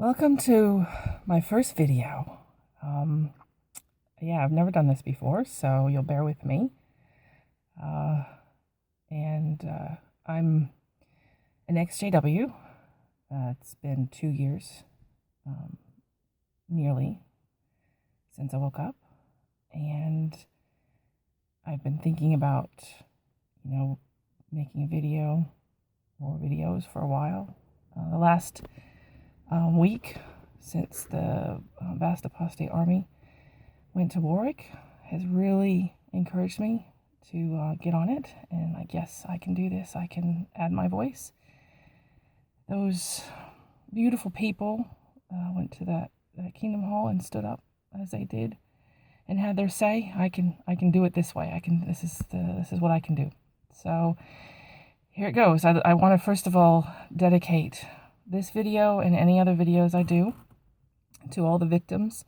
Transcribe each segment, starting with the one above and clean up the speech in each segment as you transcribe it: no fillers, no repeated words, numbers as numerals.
Welcome to my first video. I've never done this before, so you'll bear with me. I'm an ex-JW. It's been 2 years, nearly, since I woke up. And I've been thinking about, making a video or videos for a while. The last week since the vast apostate army went to Warwick has really encouraged me to get on it, and I guess I can do this. I can add my voice. Those beautiful people went to that Kingdom Hall and stood up as they did and had their say. I can do it this way. This is what I can do. So here it goes. I want to first of all dedicate this video and any other videos I do to all the victims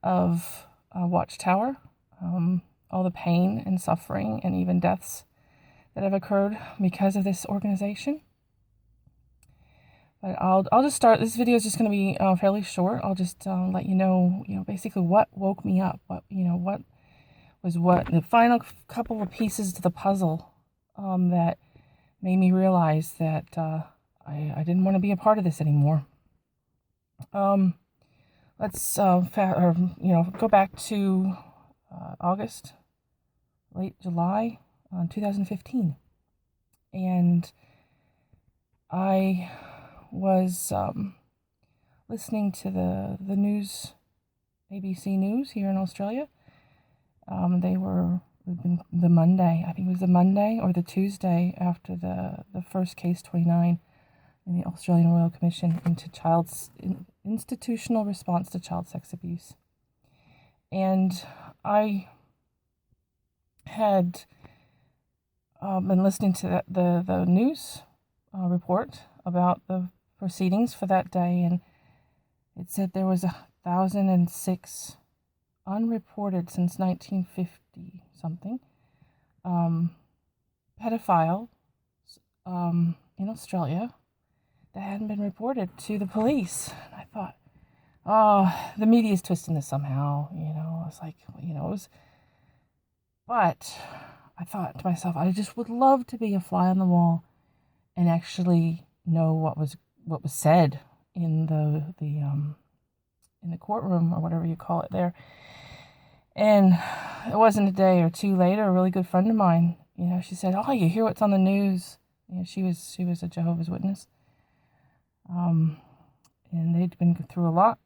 of Watchtower, all the pain and suffering and even deaths that have occurred because of this organization. But I'll just start. This video is just going to be fairly short. I'll just let you know, basically what woke me up. What the final couple of pieces to the puzzle that made me realize that I didn't want to be a part of this anymore. Let's go back to August, late July, 2015, and I was listening to the news, ABC News here in Australia. The Monday, I think it was the Monday or the Tuesday after the first case 29 in the Australian Royal Commission into institutional response to child sex abuse. And I had been listening to the news report about the proceedings for that day, and it said there was 1,006 unreported since 1950 something pedophiles in Australia that hadn't been reported to the police. And I thought, oh, the media is twisting this somehow. I was like, but I thought to myself, I just would love to be a fly on the wall and actually know what was said in the courtroom or whatever you call it there. And it wasn't a day or two later, a really good friend of mine, she said, "Oh, you hear what's on the news?" She was a Jehovah's Witness. And they'd been through a lot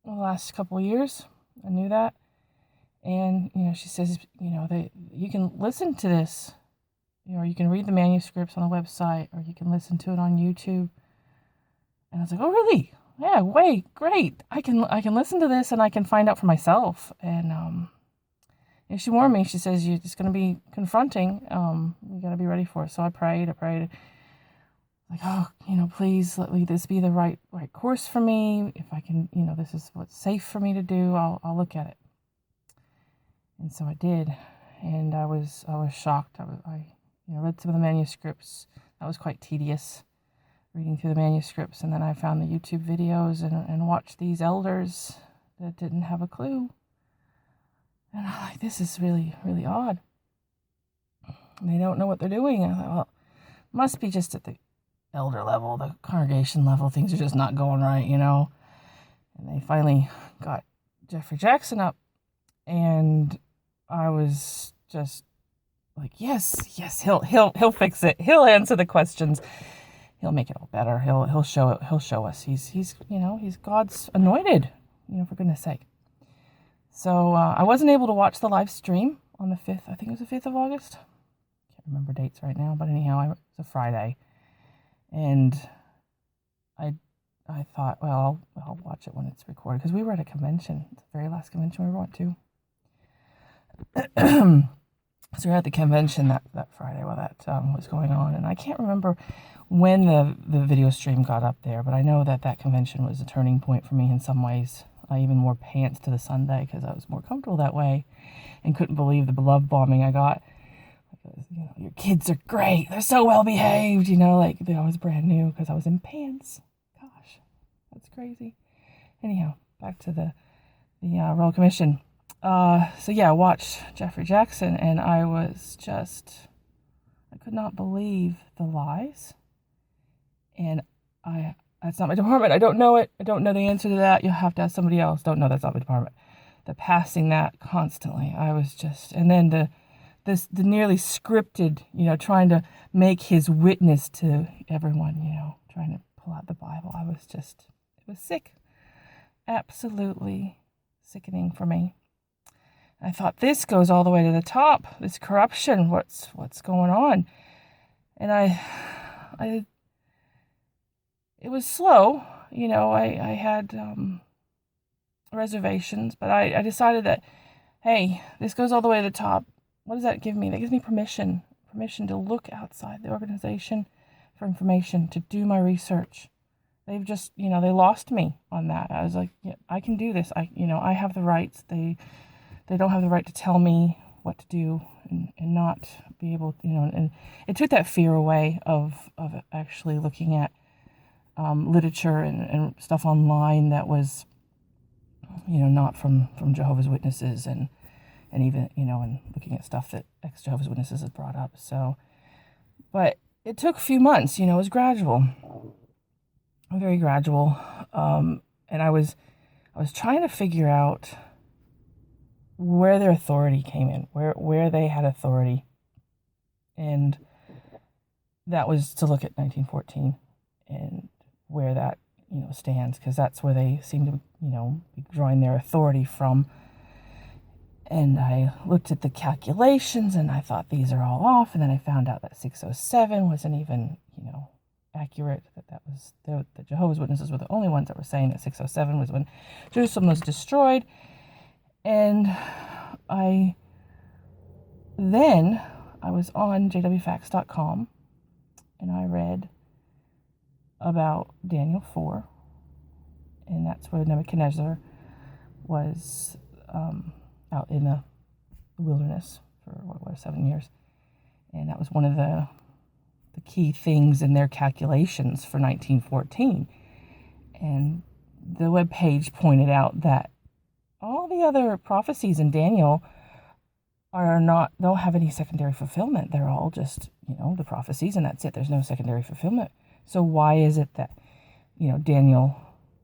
the last couple of years. I knew that. And, she says, you can listen to this, or you can read the manuscripts on a website, or you can listen to it on YouTube. And I was like, oh, really? Yeah, wait, great. I can listen to this and I can find out for myself. And, she warned me. She says, it's going to be confronting. You got to be ready for it. So I prayed. Like, oh, please let this be the right course for me. If I can, this is what's safe for me to do, I'll look at it. And so I did, and I was shocked. I read some of the manuscripts. That was quite tedious, reading through the manuscripts, and then I found the YouTube videos and watched these elders that didn't have a clue. And I'm like, this is really, really odd. They don't know what they're doing. I thought, well, it must be just at the elder level, the congregation level, things are just not going right, And they finally got Jeffrey Jackson up, and I was just like, yes, he'll fix it. He'll answer the questions. He'll make it all better. He'll show us. He's God's anointed, for goodness sake. So I wasn't able to watch the live stream on the 5th. I think it was the 5th of August. Can't remember dates right now, but anyhow, it was a Friday. And I thought, well, I'll watch it when it's recorded, because we were at a convention. It's the very last convention we went to. So we were at the convention that Friday while that was going on. And I can't remember when the video stream got up there, but I know that convention was a turning point for me in some ways. I even wore pants to the Sunday because I was more comfortable that way and couldn't believe the love bombing I got. Your kids are great. They're so well behaved. I was brand new because I was in pants. Gosh, That's crazy. Anyhow, back to the Royal Commission. So yeah, I watched Jeffrey Jackson, and I could not believe the lies. And that's not my department. I don't know it. I don't know the answer to that. You'll have to ask somebody else. Don't know. That's not my department. The passing that constantly. I was just, and then the nearly scripted, trying to make his witness to everyone, trying to pull out the Bible. It was sick. Absolutely sickening for me. I thought, this goes all the way to the top. This corruption. What's going on? And it was slow. I had reservations, but I decided that, hey, this goes all the way to the top. What does that give me? That gives me permission to look outside the organization for information, to do my research. They've just, they lost me on that. I was like, yeah, I can do this. I have the rights. They don't have the right to tell me what to do and not be able, and it took that fear away of actually looking at literature and stuff online that was, not from Jehovah's Witnesses and even, and looking at stuff that ex-Jehovah's Witnesses had brought up. So, but it took a few months, it was gradual, very gradual. And I was trying to figure out where their authority came in, where they had authority. And that was to look at 1914 and where that, stands, because that's where they seem to, be drawing their authority from. And I looked at the calculations, and I thought these are all off. And then I found out that 607 wasn't even, accurate. That was the Jehovah's Witnesses were the only ones that were saying that 607 was when Jerusalem was destroyed. And I was on jwfacts.com, and I read about Daniel 4, and that's where Nebuchadnezzar was out in the wilderness for 7 years. And that was one of the key things in their calculations for 1914. And the webpage pointed out that all the other prophecies in Daniel don't have any secondary fulfillment. They're all just, the prophecies, and that's it. There's no secondary fulfillment. So why is it that, Daniel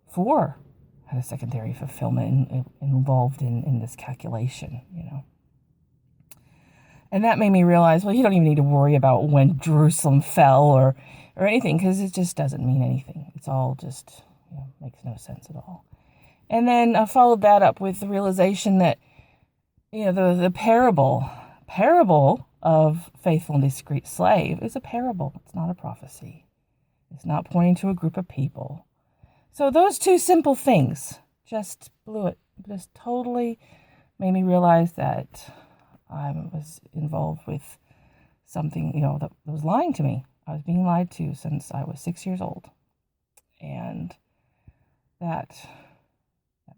4 had a secondary fulfillment involved in this calculation, And that made me realize, well, you don't even need to worry about when Jerusalem fell or anything, because it just doesn't mean anything. It's all just, makes no sense at all. And then I followed that up with the realization that, the parable of faithful and discreet slave is a parable. It's not a prophecy. It's not pointing to a group of people. So those two simple things just blew it. Just totally made me realize that I was involved with something, that was lying to me. I was being lied to since I was 6 years old. And that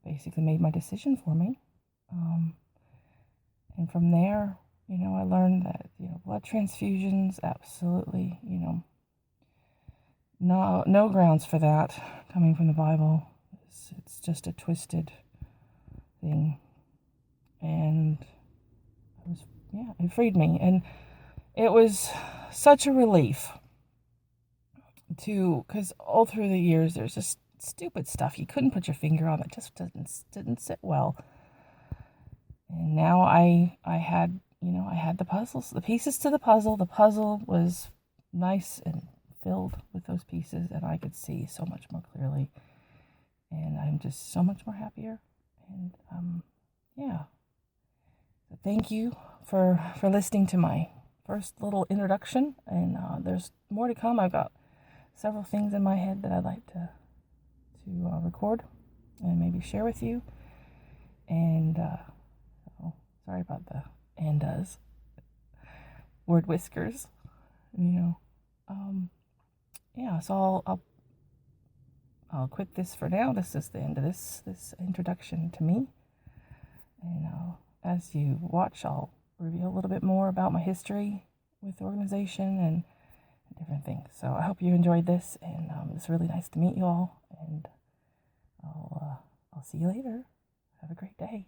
basically made my decision for me. And from there, I learned that, blood transfusions, absolutely, no grounds for that coming from the Bible. It's just a twisted thing. And it freed me. And it was such a relief because all through the years, there's just stupid stuff you couldn't put your finger on that just didn't sit well. And now I had the puzzles, the pieces to the puzzle. The puzzle was nice and filled with those pieces, and I could see so much more clearly. And I'm just so much more happier. And So thank you for listening to my first little introduction. And there's more to come. I've got several things in my head that I'd like to record and maybe share with you. And sorry about the and-does. Word whiskers. So I'll quit this for now. This is the end of this introduction to me. And as you watch, I'll reveal a little bit more about my history with the organization and different things. So I hope you enjoyed this, and it's really nice to meet you all. And I'll see you later. Have a great day.